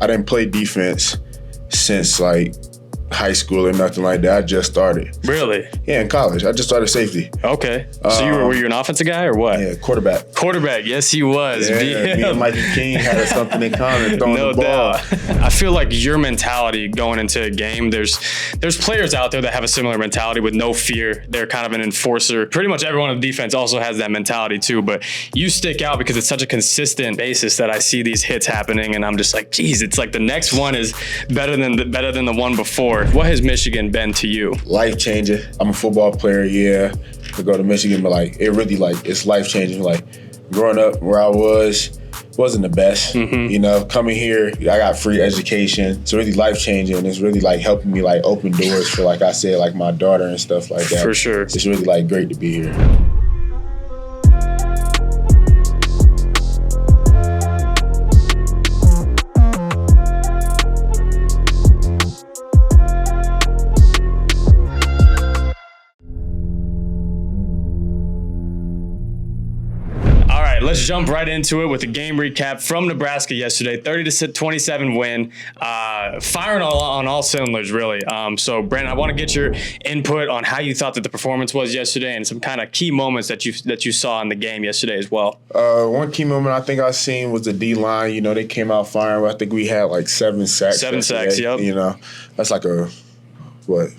I didn't play defense since like high school or nothing like that. I just started. Really? Yeah, in college. I just started safety. Okay. So were you an offensive guy or what? Yeah, quarterback. Quarterback, yes, he was. Yeah, me and Mikey King had something in common, throwing the ball. Doubt. I feel like your mentality going into a game, there's players out there that have a similar mentality with no fear. They're kind of an enforcer. Pretty much everyone on the defense also has that mentality too, but you stick out because it's such a consistent basis that I see these hits happening, and I'm just like, geez, it's like the next one is better than the one before. What has Michigan been to you? Life changing. I'm a football player, yeah, to go to Michigan, but like it really like it's life changing. Like growing up where I wasn't the best. You know, coming here, I got free education. It's really life changing, and it's really like helping me like open doors for, like I said, like my daughter and stuff like that. For sure. It's really like great to be here. Let's jump right into it with a game recap from Nebraska yesterday. 30-27 win. Firing on all cylinders, really. So, Brandon, I want to get your input on how you thought that the performance was yesterday and some kind of key moments that you saw in the game yesterday as well. One key moment I think I seen was the D-line. You know, they came out firing. I think we had like 7 sacks. 7 sacks, yep. You know, that's like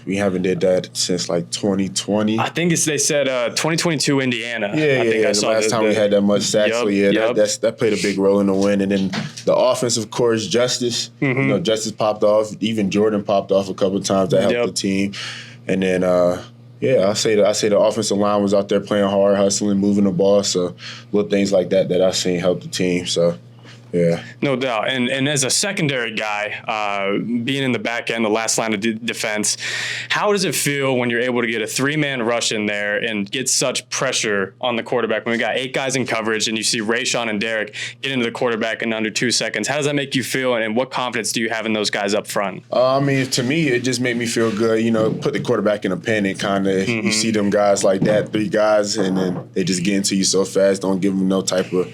we haven't did that since like 2020. I think they said 2022 Indiana. Yeah, the last time we had that much sacks. So yeah, that played a big role in the win. And then the offense, of course, Justice. You know, Justice popped off. Even Jordan popped off a couple of times. That helped the team. And then I say the offensive line was out there playing hard, hustling, moving the ball. So little things like that I seen help the team. So. Yeah, no doubt. And as a secondary guy, being in the back end, the last line of defense, how does it feel when you're able to get a 3-man rush in there and get such pressure on the quarterback when we got 8 guys in coverage and you see Rayshawn and Derek get into the quarterback in under 2 seconds? How does that make you feel, and what confidence do you have in those guys up front? I mean, to me, it just made me feel good. You know, put the quarterback in a panic, kind of. You see them guys like that, 3 guys, and then they just get into you so fast. Don't give them no type of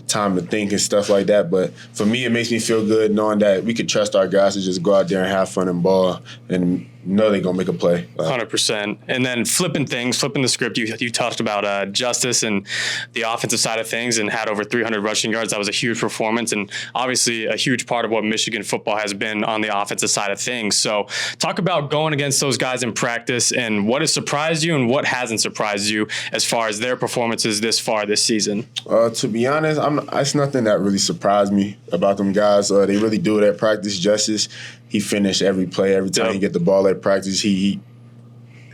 time to think and stuff like that. But for me, it makes me feel good knowing that we could trust our guys to just go out there and have fun and ball and know they're going to make a play. 100%. And then flipping the script, you talked about Justice and the offensive side of things and had over 300 rushing yards. That was a huge performance and obviously a huge part of what Michigan football has been on the offensive side of things. So talk about going against those guys in practice and what has surprised you and what hasn't surprised you as far as their performances this far this season. To be honest, it's nothing that really surprised me about them guys. They really do it at practice. Justice, he finished every play. Every time he get the ball at practice, he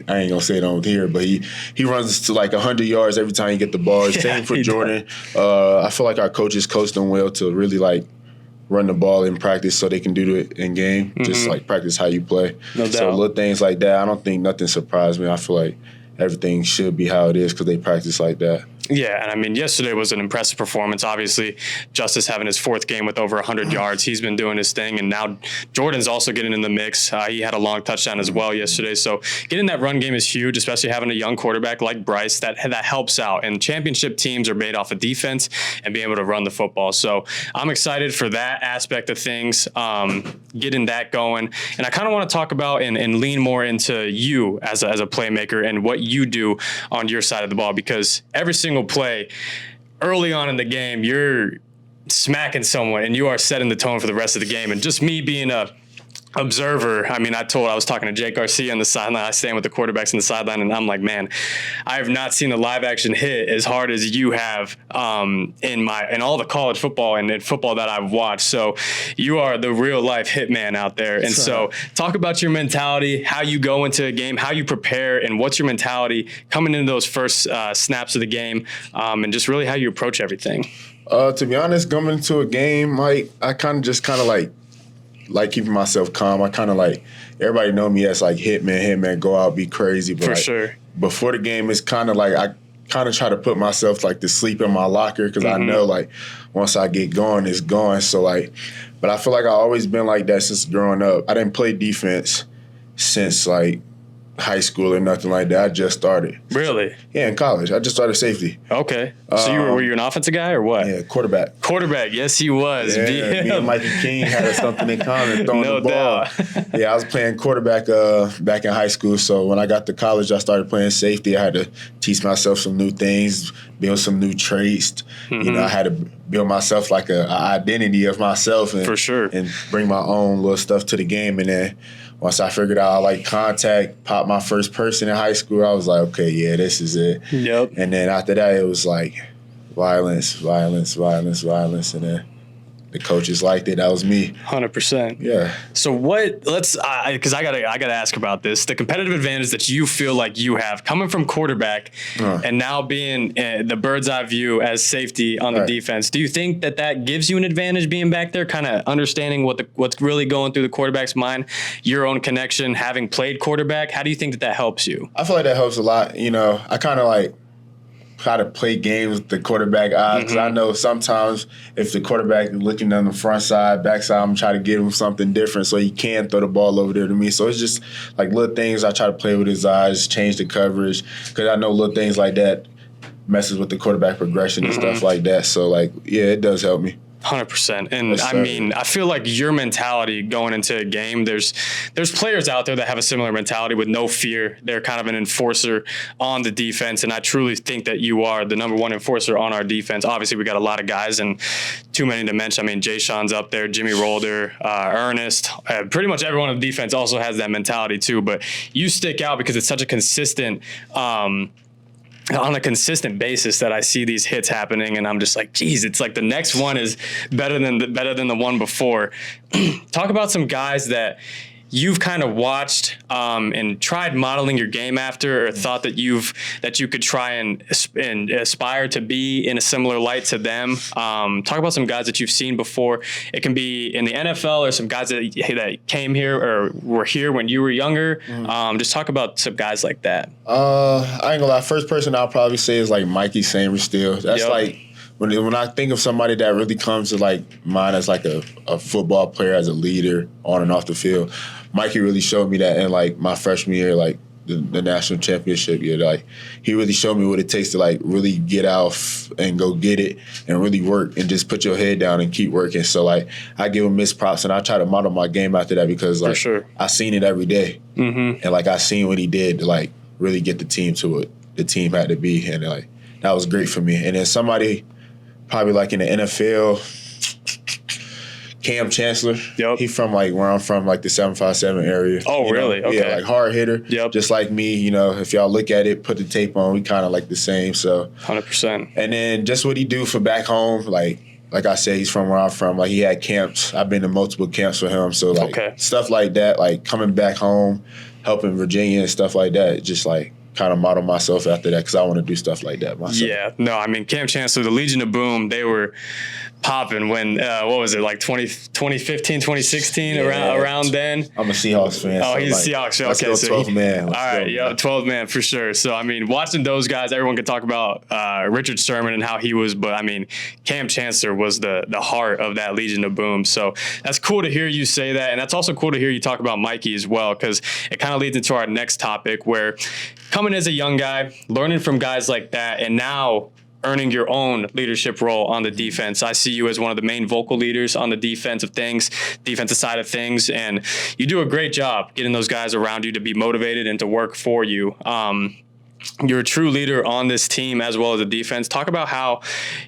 I ain't gonna say it on here, but he runs to like 100 yards every time he get the ball. Same for Jordan. I feel like our coaches coached them well to really like run the ball in practice so they can do it in game. Just like practice how you play. No doubt. So little things like that, I don't think nothing surprised me. I feel like everything should be how it is because they practice like that. Yeah, and I mean, yesterday was an impressive performance. Obviously, Justice having his 4th game with over 100 yards. He's been doing his thing, and now Jordan's also getting in the mix. He had a long touchdown as well yesterday. So getting that run game is huge, especially having a young quarterback like Bryce. That helps out. And championship teams are made off of defense and being able to run the football. So I'm excited for that aspect of things, getting that going. And I kind of want to talk about and lean more into you as a playmaker and what you do on your side of the ball, because every single play early on in the game, you're smacking someone and you are setting the tone for the rest of the game. And just me being a observer, I mean, I was talking to Jake Garcia on the sideline. I stand with the quarterbacks on the sideline, and I'm like, man, I have not seen a live action hit as hard as you have in all the college football and in football that I've watched. So you are the real life hitman out there. And so talk about your mentality, how you go into a game, how you prepare, and what's your mentality coming into those first snaps of the game, and just really how you approach everything. To be honest, coming into a game, like I kind of like keeping myself calm. I kind of like, everybody know me as like hitman, go out, be crazy. But for like, sure. Before the game, it's kind of like I kind of try to put myself like to sleep in my locker because I know like once I get going, it's gone. So like, but I feel like I've always been like that since growing up. I didn't play defense since like high school or nothing like that. I just started. Really? Yeah, in college. I just started safety. Okay. So were you an offensive guy or what? Yeah, quarterback. Quarterback. Yes, he was. Yeah, me and Mikey King had something in common, throwing No the ball. doubt. Yeah, I was playing quarterback back in high school. So when I got to college, I started playing safety. I had to teach myself some new things, build some new traits. You know, I had to build myself like an identity of myself. And, For sure. And bring my own little stuff to the game. And then once I figured out I like contact, popped my first person in high school, I was like, okay, yeah, this is it. Yep. And then after that, it was like violence. And then the coaches liked it. That was me. 100%. Yeah. So because I gotta ask about this, the competitive advantage that you feel like you have coming from quarterback and now being the bird's eye view as safety on the defense. Do you think that gives you an advantage being back there, kind of understanding what's really going through the quarterback's mind, your own connection, having played quarterback? How do you think that helps you? I feel like that helps a lot. You know, I kind of like try to play games with the quarterback eyes because I know sometimes if the quarterback is looking on the front side, back side, I'm trying to give him something different so he can throw the ball over there to me. So it's just like little things I try to play with his eyes, change the coverage because I know little things like that messes with the quarterback progression and stuff like that. So, like, yeah, it does help me. 100%. And I mean, I feel like your mentality going into a game, there's players out there that have a similar mentality with no fear. They're kind of an enforcer on the defense. And I truly think that you are the number one enforcer on our defense. Obviously, we got a lot of guys and too many to mention. I mean, Jay Sean's up there, Jimmy Rolder, Ernest. Pretty much everyone on the defense also has that mentality too. But you stick out because it's such a consistent on a consistent basis that I see these hits happening, and I'm just like, geez, it's like the next one is better than the one before. Talk about some guys that you've kind of watched and tried modeling your game after, or thought that you could try and aspire to be in a similar light to them. Talk about some guys that you've seen before. It can be in the NFL or some guys that came here or were here when you were younger. Just talk about some guys like that. I ain't gonna lie. First person I'll probably say is like Mikey Still. That's like when I think of somebody that really comes to like mind as like a football player, as a leader on and off the field. Mikey really showed me that in like my freshman year, like the national championship year. Like he really showed me what it takes to like really get out and go get it and really work and just put your head down and keep working. So like I give him his props and I try to model my game after that because like I seen it every day. And like I seen what he did to like really get the team to what the team had to be, and like that was great for me. And then somebody probably like in the NFL, Cam Chancellor. Yep. He from like where I'm from, like the 757 area. Oh, really? Know? Okay. Yeah, like hard hitter. Yep. Just like me, you know, if y'all look at it, put the tape on, we kind of like the same. So 100%. And then just what he do for back home, like I said, he's from where I'm from. Like he had camps. I've been to multiple camps for him. So like stuff like that, like coming back home, helping Virginia and stuff like that, just like kind of model myself after that because I want to do stuff like that myself. Yeah, no, I mean, Cam Chancellor, the Legion of Boom, they were popping when, what was it, like 2015, 2016, around then? I'm a Seahawks fan. Oh, so he's like, a Seahawks fan. Let's Okay, go so 12 man. All right, yeah, 12 man for sure. So, I mean, watching those guys, everyone could talk about Richard Sherman and how he was, but I mean, Cam Chancellor was the heart of that Legion of Boom. So that's cool to hear you say that. And that's also cool to hear you talk about Mikey as well, because it kind of leads into our next topic where coming as a young guy, learning from guys like that, and now earning your own leadership role on the defense. I see you as one of the main vocal leaders on the defensive side of things, and you do a great job getting those guys around you to be motivated and to work for you. You're a true leader on this team as well as the defense. Talk about how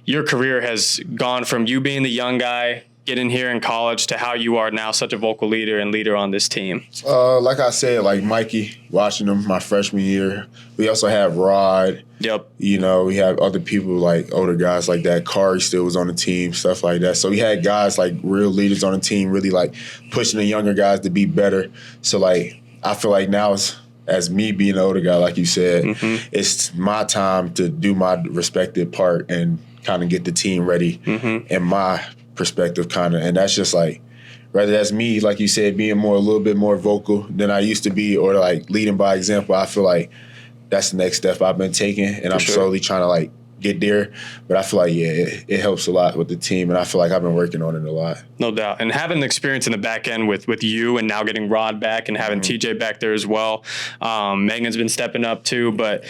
your career has gone from you being the young guy, getting here in college, to how you are now such a vocal leader and leader on this team. Like I said, like Mikey, watching him my freshman year. We also have Rod. Yep. You know, we have other people like older guys like that. Kari still was on the team, stuff like that. So we had guys like real leaders on the team, really like pushing the younger guys to be better. So like I feel like now as me being an older guy, like you said, it's my time to do my respective part and kind of get the team ready in my perspective kind of. And that's just like, whether that's me, like you said, being a little bit more vocal than I used to be, or like leading by example, I feel like that's the next step I've been taking, and I'm slowly trying to like get there. But I feel like, it helps a lot with the team, and I feel like I've been working on it a lot. No doubt. And having the experience in the back end with you and now getting Rod back and having TJ back there as well. Megan's been stepping up too. But,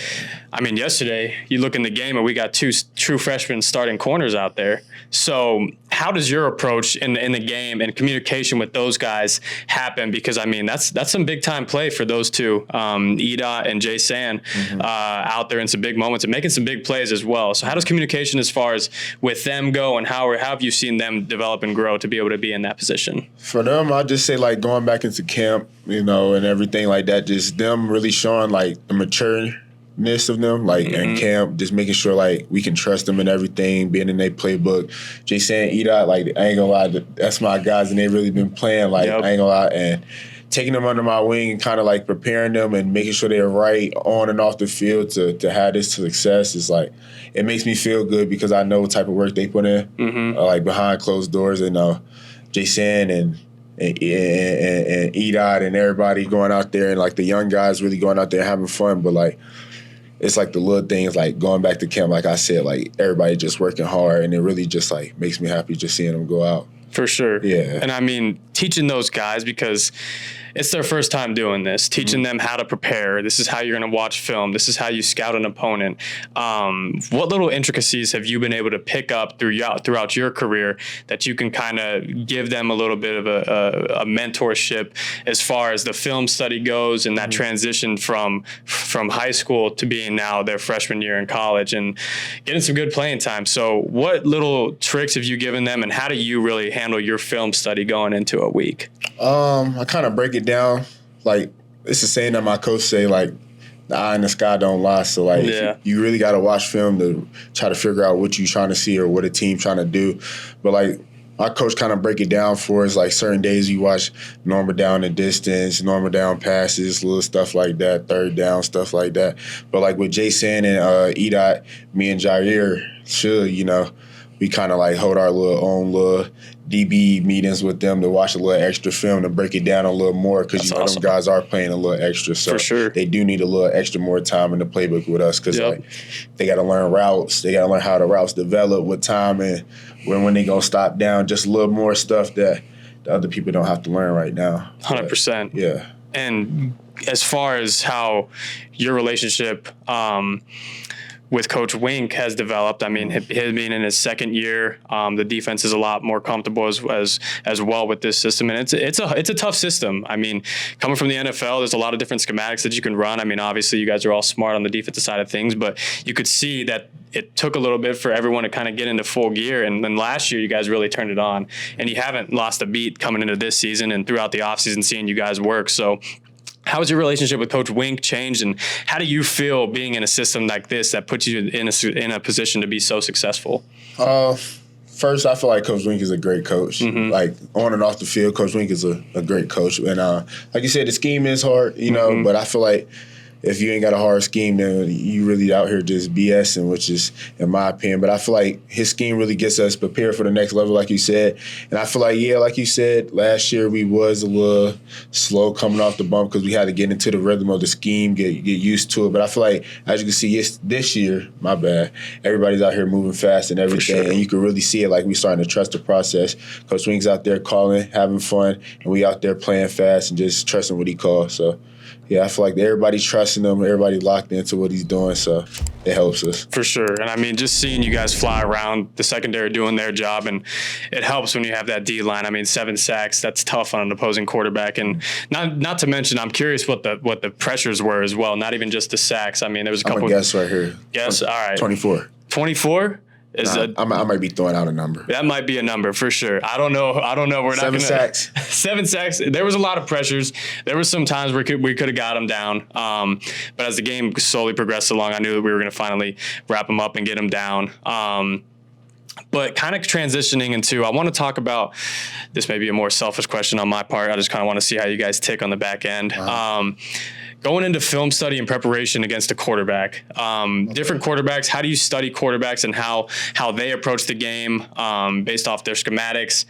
I mean, yesterday you look in the game and we got 2 true freshmen starting corners out there. So how does your approach in the game and communication with those guys happen? Because, I mean, that's some big-time play for those two, Edot and Jay San, out there in some big moments and making some big plays as well. So how does communication as far as with them go, and how have you seen them develop and grow to be able to be in that position? For them, I just say, like, going back into camp, and everything like that, just them really showing, like, the matureness of them, like, in camp, just making sure, like, we can trust them and everything, being in their playbook. Jason, Edot, like, I ain't gonna lie, that's my guys, and they really been playing, like, I ain't gonna lie, and taking them under my wing and kind of, like, preparing them and making sure they're right on and off the field to have this success is, like, it makes me feel good because I know what type of work they put in, like, behind closed doors, and Jason and Edot and everybody going out there, and, like, the young guys really going out there having fun. But, like, it's like the little things, like going back to camp, like I said, like, everybody just working hard, and it really just, like, makes me happy just seeing them go out. For sure. Yeah. And I mean, teaching those guys, because it's their first time doing this, teaching them how to prepare. This is how you're going to watch film. This is how you scout an opponent. What little intricacies have you been able to pick up throughout your career that you can kind of give them a little bit of a mentorship as far as the film study goes, and that transition from high school to being now their freshman year in college and getting some good playing time? So what little tricks have you given them, and how do you really handle your film study going into a week? I kind of break it down. Like, it's a saying that my coach say, like, the eye in the sky don't lie. So, like, you really got to watch film to try to figure out what you're trying to see or what a team trying to do. But, like, my coach kind of break it down for us. Like, certain days you watch normal down and distance, normal down passes, little stuff like that, third down, stuff like that. But, like, with Jason and Edot, me and Jair should, we kind of, like, hold our own little DB meetings with them to watch a little extra film to break it down a little more, because awesome. Them guys are playing a little extra. So for sure. They do need a little extra more time in the playbook with us, because like, they got to learn routes. They got to learn how the routes develop with time and when they going to stop down, just a little more stuff that the other people don't have to learn right now. 100%. Yeah. And as far as how your relationship with Coach Wink has developed, I mean, him being in his second year, the defense is a lot more comfortable as well with this system, and it's a tough system. I mean, coming from the NFL, there's a lot of different schematics that you can run. I mean, obviously, you guys are all smart on the defensive side of things, but you could see that it took a little bit for everyone to kind of get into full gear. And then last year, you guys really turned it on, and you haven't lost a beat coming into this season and throughout the offseason seeing you guys work. So how has your relationship with Coach Wink changed, and how do you feel being in a system like this that puts you in a position to be so successful? First, I feel like Coach Wink is a great coach. Like, on and off the field, Coach Wink is a great coach. And like you said, the scheme is hard, but I feel like if you ain't got a hard scheme, then you really out here just BSing, which is, in my opinion. But I feel like his scheme really gets us prepared for the next level, like you said. And I feel like, like you said, last year we was a little slow coming off the bump because we had to get into the rhythm of the scheme, get used to it. But I feel like, as you can see, this year, my bad, everybody's out here moving fast and everything. Sure. And you can really see it, like we starting to trust the process. Coach Wink's out there calling, having fun, and we out there playing fast and just trusting what he calls. So, yeah, I feel like everybody's trusting him, everybody locked into what he's doing, so it helps us. For sure. And I mean, just seeing you guys fly around the secondary doing their job, and it helps when you have that D-line. I mean, 7 sacks, that's tough on an opposing quarterback. And not to mention, I'm curious what the pressures were as well, not even just the sacks. I mean, there was a couple. I'm a guess right here. Guess, all right. 24. 24? I might be throwing out a number. That might be a number for sure. I don't know. We're not 7 sacks. 7 sacks. There was a lot of pressures. There were some times where we could have got them down. But as the game slowly progressed along, I knew that we were going to finally wrap them up and get them down. But kind of transitioning into, I want to talk about, this may be a more selfish question on my part. I just kind of want to see how you guys tick on the back end. going into film study and preparation against a quarterback, different quarterbacks, how do you study quarterbacks and how they approach the game based off their schematics,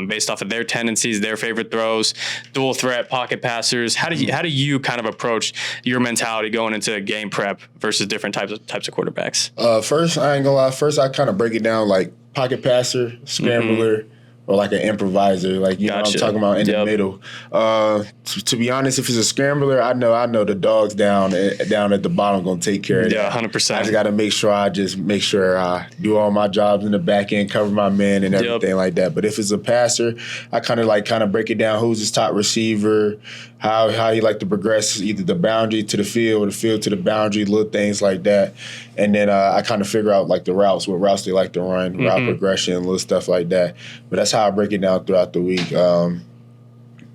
based off of their tendencies, their favorite throws, dual threat, pocket passers? How do you kind of approach your mentality going into game prep versus different types of quarterbacks? First, I ain't gonna lie. First, I kind of break it down like pocket passer, scrambler, or like an improviser, like, you know what I'm talking about, in the middle. To be honest, if it's a scrambler, I know the dogs down at the bottom going to take care of that. 100%. I just got to make sure I do all my jobs in the back end, cover my men and everything like that. But if it's a passer, I kind of break it down. Who's his top receiver? How he like to progress either the boundary to the field or the field to the boundary, little things like that. And then I kind of figure out like the routes, what routes they like to run, route progression, little stuff like that. But that's how I break it down throughout the week.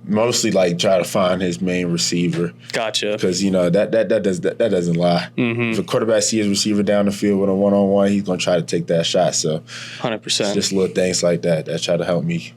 Mostly like try to find his main receiver. Gotcha. Because that doesn't lie. If a quarterback sees his receiver down the field with a one-on-one, he's gonna try to take that shot. So 100%. Just little things like that try to help me,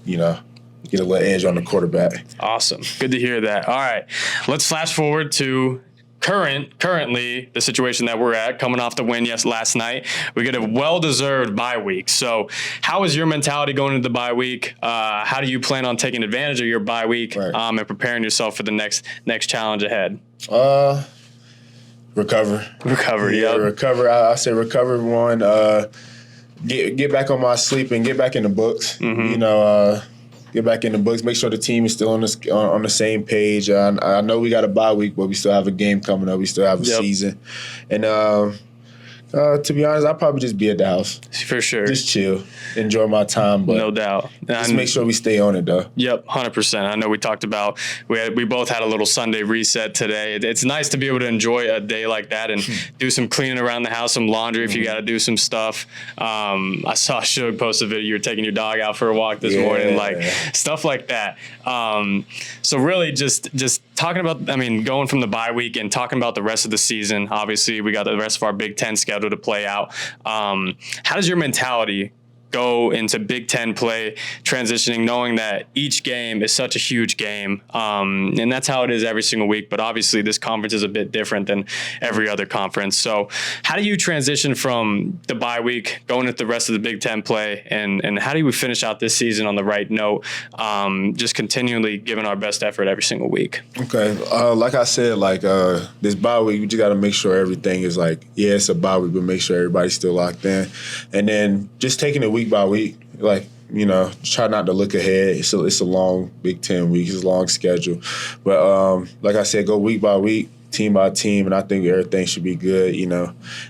get a little edge on the quarterback. Awesome. Good to hear that. All right. Let's flash forward to currently the situation that we're at, coming off the win last night. We get a well-deserved bye week. So how is your mentality going into the bye week? How do you plan on taking advantage of your bye week and preparing yourself for the next challenge ahead? Recover. Yeah, recover. I say recover one. Get back on my sleep and get back in the books. Get back in the books. Make sure the team is still on the same page. I know we got a bye week, but we still have a game coming up. We still have a season. And to be honest, I'll probably just be at the house. For sure. Just chill. Enjoy my time. But no doubt. Just make sure we stay on it, though. Yep, 100%. I know we talked about, we both had a little Sunday reset today. It's nice to be able to enjoy a day like that and do some cleaning around the house, some laundry if you got to do some stuff. I saw Shug post a video. You were taking your dog out for a walk this morning, like stuff like that. So really just talking about, going from the bye week and talking about the rest of the season. Obviously, we got the rest of our Big Ten schedule to play out. How does your mentality go into Big Ten play, transitioning, knowing that each game is such a huge game, and that's how it is every single week, but obviously this conference is a bit different than every other conference. So how do you transition from the bye week, going into the rest of the Big Ten play, and how do we finish out this season on the right note, just continually giving our best effort every single week? Okay, like I said, this bye week, we just got to make sure everything is it's a bye week, but make sure everybody's still locked in. And then just taking it week by week, try not to look ahead. It's a long Big Ten week. It's a long schedule. But like I said, go week by week, team by team, and I think everything should be good.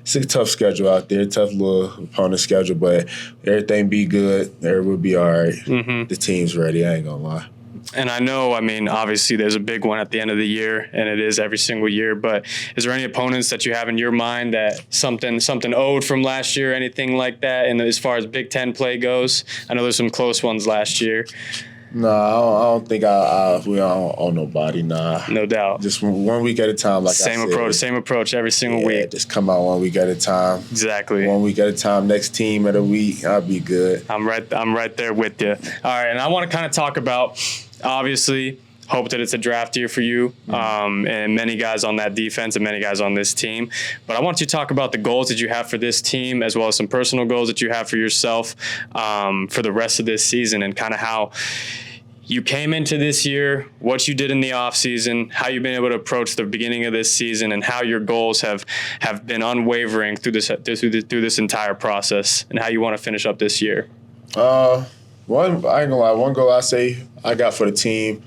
It's a tough schedule out there, tough little opponent schedule, but everything be good. Everything will be all right. The team's ready. I ain't going to lie. And I know, obviously there's a big one at the end of the year, and it is every single year, but is there any opponents that you have in your mind that something owed from last year, anything like that, and as far as Big Ten play goes? I know there's some close ones last year. No, I don't think we don't owe nobody, nah. No doubt. Just one week at a time, Same approach every single week. Just come out 1 week at a time. Exactly. 1 week at a time, next team at a week, I'll be good. I'm right there with you. All right, and I want to kind of talk about, obviously, hope that it's a draft year for you and many guys on that defense and many guys on this team. But I want you to talk about the goals that you have for this team, as well as some personal goals that you have for yourself for the rest of this season, and kind of how you came into this year, what you did in the offseason, how you've been able to approach the beginning of this season, and how your goals have been unwavering through this entire process, and how you want to finish up this year. I ain't gonna lie, one goal I say I got for the team,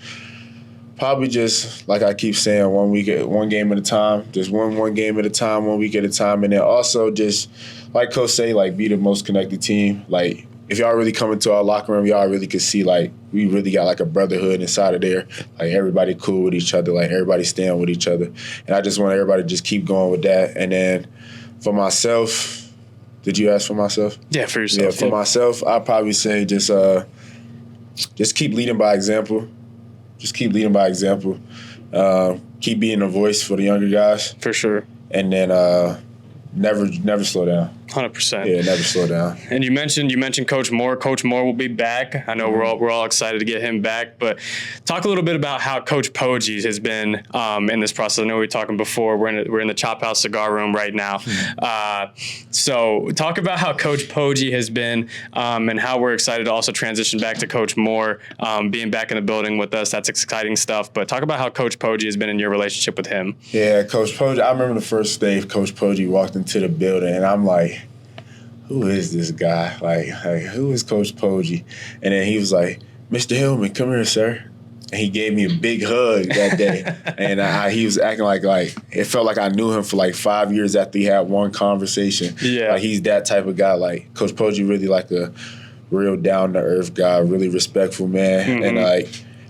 probably just like I keep saying, 1 game at a time, just one game at a time, 1 week at a time, and then also just like Coach say, be the most connected team. If y'all really come into our locker room, y'all really could see we really got a brotherhood inside of there. Everybody cool with each other, everybody stand with each other, and I just want everybody to just keep going with that. And then for myself, did you ask for myself? Yeah, for yourself. Yeah, for myself, I'd probably say just keep leading by example. Just keep leading by example. Keep being a voice for the younger guys. For sure. And then never slow down. 100%. Yeah, never slow down. And you mentioned Coach Moore. Coach Moore will be back. I know we're all excited to get him back. But talk a little bit about how Coach Pogue has been in this process. I know we were talking before. We're in the Chop House Cigar Room right now. So talk about how Coach Pogue has been and how we're excited to also transition back to Coach Moore being back in the building with us. That's exciting stuff. But talk about how Coach Pogue has been in your relationship with him. Yeah, Coach Pogue. I remember the first day Coach Pogue walked into the building, and I'm like, who is this guy? Like, who is Coach Pogue? And then he was like, Mr. Hillman, come here, sir. And he gave me a big hug that day. And he was acting like it felt like I knew him for like 5 years after he had one conversation. Yeah. Like, he's that type of guy. Like, Coach Pogue really like a real down-to-earth guy, really respectful man. Mm-hmm. And,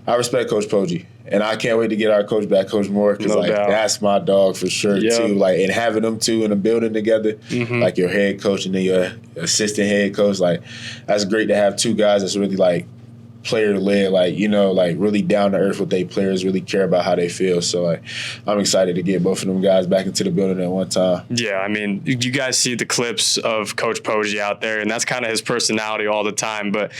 I respect Coach Pogue. And I can't wait to get our coach back, Coach Moore, because that's my dog for sure too. Like, and having them two in a building together, like your head coach and then your assistant head coach, like, that's great to have two guys that's really like player led, like, like really down to earth with their players, really care about how they feel. So like, I'm excited to get both of them guys back into the building at one time. Yeah, I mean, you guys see the clips of Coach Pogue out there, and that's kind of his personality all the time. But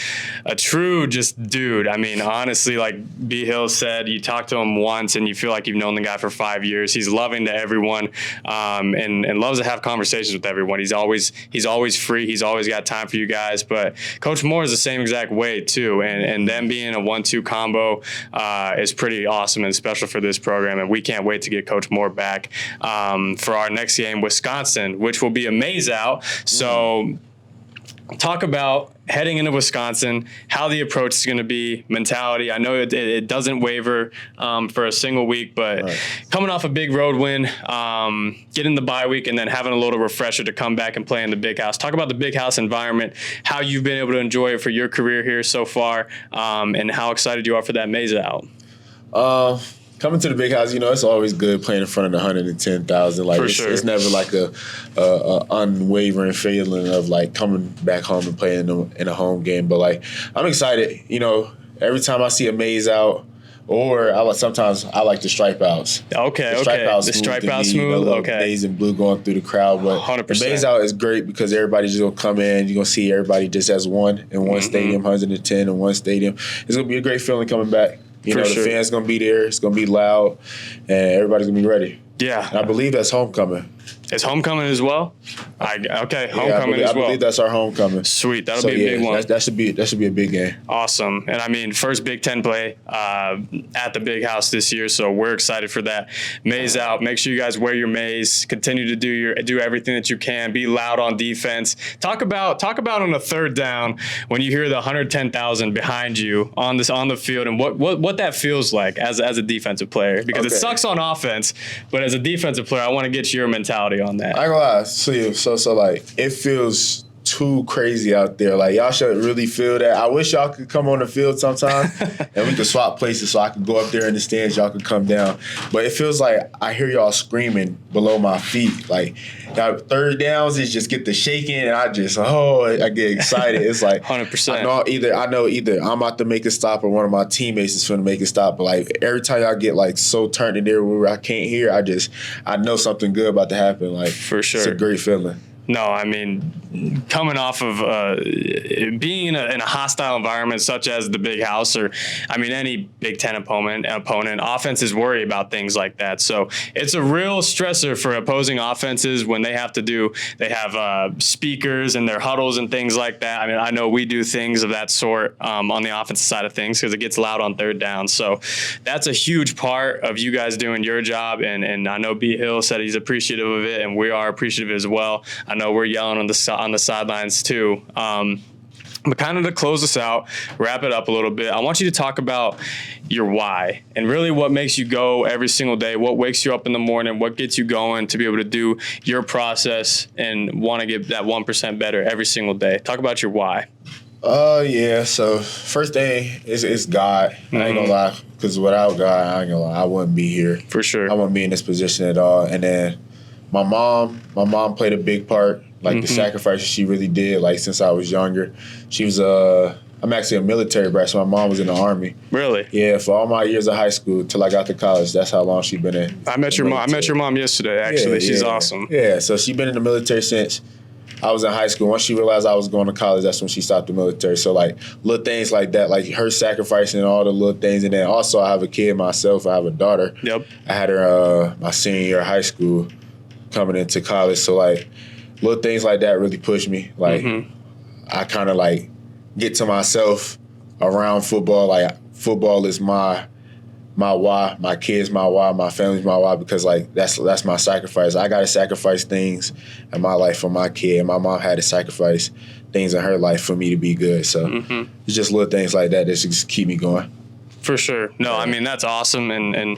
a true just dude. I mean, honestly, like B. Hill said, you talk to him once and you feel like you've known the guy for 5 years. He's loving to everyone, and loves to have conversations with everyone. He's always free. He's always got time for you guys. But Coach Moore is the same exact way too, and them being a 1-2 combo is pretty awesome and special for this program. And we can't wait to get Coach Moore back for our next game, Wisconsin, which will be a maze out. So talk about heading into Wisconsin, how the approach is going to be, mentality. I know it doesn't waver for a single week, but coming off a big road win, getting the bye week, and then having a little refresher to come back and play in the big house. Talk about the big house environment, how you've been able to enjoy it for your career here so far, and how excited you are for that maze out. Coming to the big house, it's always good playing in front of the 110,000. Like, it's never like a unwavering feeling of like coming back home and playing in a home game. But like, I'm excited. Every time I see a maze out, or sometimes I like the stripe outs. Okay. The stripe out smooth. Okay. Maize and blue going through the crowd, but 100%. The maze out is great because everybody's just gonna come in. You're gonna see everybody just as one in one stadium, 110 in one stadium. It's gonna be a great feeling coming back. The fans going to be there. It's going to be loud, and everybody's going to be ready. Yeah. And I believe that's homecoming. Is homecoming as well? Homecoming as well. I believe that's our homecoming. Sweet, that'll be a big one. That should be a big game. Awesome, and I mean, first Big Ten play at the Big House this year, so we're excited for that. Maze out. Make sure you guys wear your maze. Continue to do everything that you can. Be loud on defense. Talk about on a third down when you hear the 110,000 behind you on the field, and what that feels like as a defensive player, because it sucks on offense, but as a defensive player, I want to get your mentality on that. I ain't gonna lie. So like, it feels too crazy out there. Like, y'all should really feel that. I wish y'all could come on the field sometime and we could swap places so I could go up there in the stands, y'all could come down. But it feels like I hear y'all screaming below my feet. Like, third downs is just get the shaking, and I get excited. It's like 100%. I know either I'm about to make a stop or one of my teammates is going to make a stop. But like, every time y'all get like so turned in there where I can't hear, I know something good about to happen. Like, for sure, it's a great feeling. No, I mean, coming off of being in a hostile environment such as the Big House, or I mean any Big Ten opponent, offenses worry about things like that. So it's a real stressor for opposing offenses when they have speakers and their huddles and things like that. I mean, I know we do things of that sort on the offensive side of things because it gets loud on third down. So that's a huge part of you guys doing your job, and I know B. Hill said he's appreciative of it, and we are appreciative as well. I know we're yelling on the sidelines too. But kind of to close this out, wrap it up a little bit, I want you to talk about your why and really what makes you go every single day, what wakes you up in the morning, what gets you going to be able to do your process and want to get that 1% better every single day. Talk about your why. So first thing is God. I ain't gonna lie, because without God, I ain't gonna lie, I wouldn't be here. For sure. I wouldn't be in this position at all. And then my mom played a big part. Like, the sacrifices she really did, like, since I was younger. She was I'm actually a military brat, so my mom was in the Army. Really? Yeah, for all my years of high school till I got to college. That's how long she been in. I met your mom yesterday, actually. She's awesome. Yeah, so she been in the military since. I was in high school. Once she realized I was going to college, that's when she stopped the military. So, like, little things like that, like her sacrificing all the little things. And then also I have a kid myself. I have a daughter. Yep. I had her my senior year of high school coming into college. So, like, little things like that really push me. Like, I kind of, like, get to myself around football. Like, football is my why, my kids my why, my family's my why, because like that's my sacrifice. I gotta sacrifice things in my life for my kid. My mom had to sacrifice things in her life for me to be good. So it's just little things like that just keep me going. For sure. No, I mean, that's awesome, and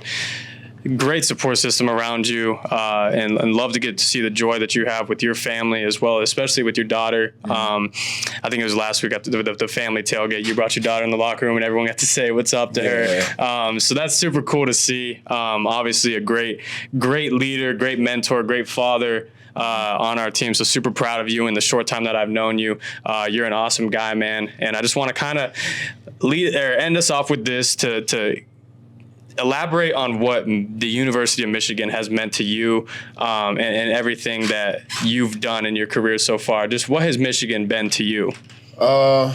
great support system around you, and love to get to see the joy that you have with your family as well, especially with your daughter. I think it was last week at the family tailgate, you brought your daughter in the locker room and everyone got to say what's up to her. So that's super cool to see. Obviously a great leader, great mentor, great father on our team. So super proud of you in the short time that I've known you. You're an awesome guy, man. And I just want to kind of end us off with this to elaborate on what the University of Michigan has meant to you, and everything that you've done in your career so far. Just what has Michigan been to you? To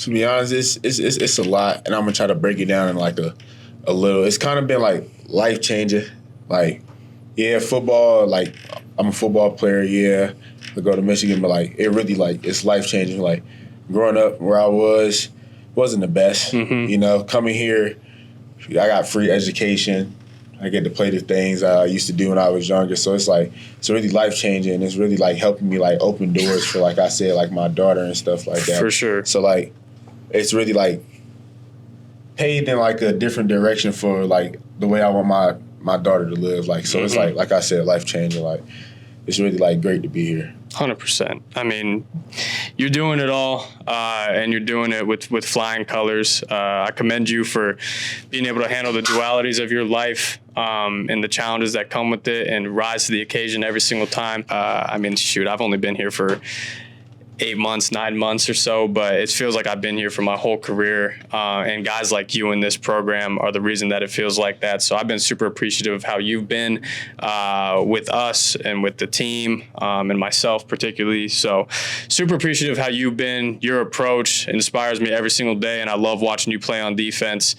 be honest, it's a lot, and I'm gonna try to break it down in like a little. It's kind of been like life changing. Like, yeah, football. Like, I'm a football player. Yeah, I go to Michigan, but like it really like it's life changing. Like, growing up where I wasn't the best. You know, coming here, I got free education. I get to play the things I used to do when I was younger. So it's like, it's really life-changing. It's really, like, helping me, like, open doors for, like I said, like, my daughter and stuff like that. For sure. So, like, it's really, like, paved in, like, a different direction for, like, the way I want my daughter to live. Like, so it's, like I said, life-changing. Like, it's really, like, great to be here. 100%. I mean, you're doing it all, and you're doing it with flying colors. I commend you for being able to handle the dualities of your life, and the challenges that come with it, and rise to the occasion every single time. I mean, shoot, I've only been here for 8 months, 9 months or so, but it feels like I've been here for my whole career. And guys like you in this program are the reason that it feels like that. So I've been super appreciative of how you've been with us and with the team, and myself particularly. So super appreciative of how you've been. Your approach inspires me every single day, and I love watching you play on defense.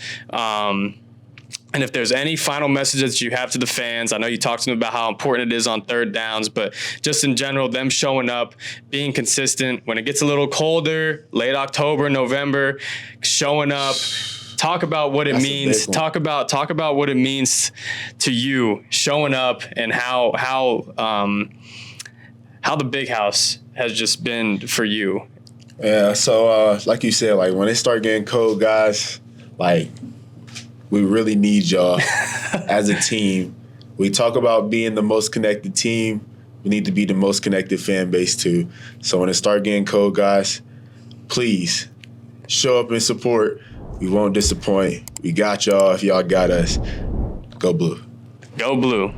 And if there's any final messages you have to the fans, I know you talked to them about how important it is on third downs, but just in general, them showing up, being consistent when it gets a little colder, late October, November, showing up. Talk about what it means. Talk about what it means to you showing up, and how the big house has just been for you. Yeah. So like you said, like when it start getting cold, guys, like, we really need y'all as a team. We talk about being the most connected team. We need to be the most connected fan base too. So when it start getting cold, guys, please show up and support. We won't disappoint. We got y'all if y'all got us. Go Blue. Go Blue.